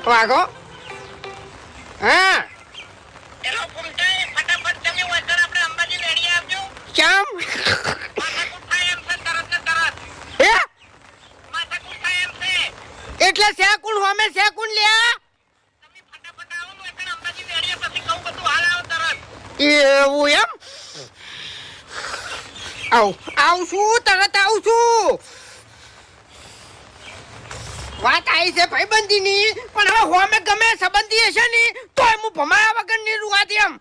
વાગો હા એનો ફૂમતાઈ ફટાફટ તમે વસર આપણે અંબાજી વેડી આવજો. કેમ માથાકૂટ થાય એમ છે તરત ને તરત. હે માથાકૂટ થાય એમ છે. એટલે સેકુણ હોમે સેકુણ લ્યા તમે ફટાફટ આવો ને વસર અંબાજી વેડી પછી કહું બધું હાલ આવો તરત. એવું એમ આવશું તરત આવશું. વાત આવી છે ભાઈબંધીની પણ હવે હોમે ગમે સંબંધી હશે ને તોય હું ભમાયા વગર ની રૂવાતી એમ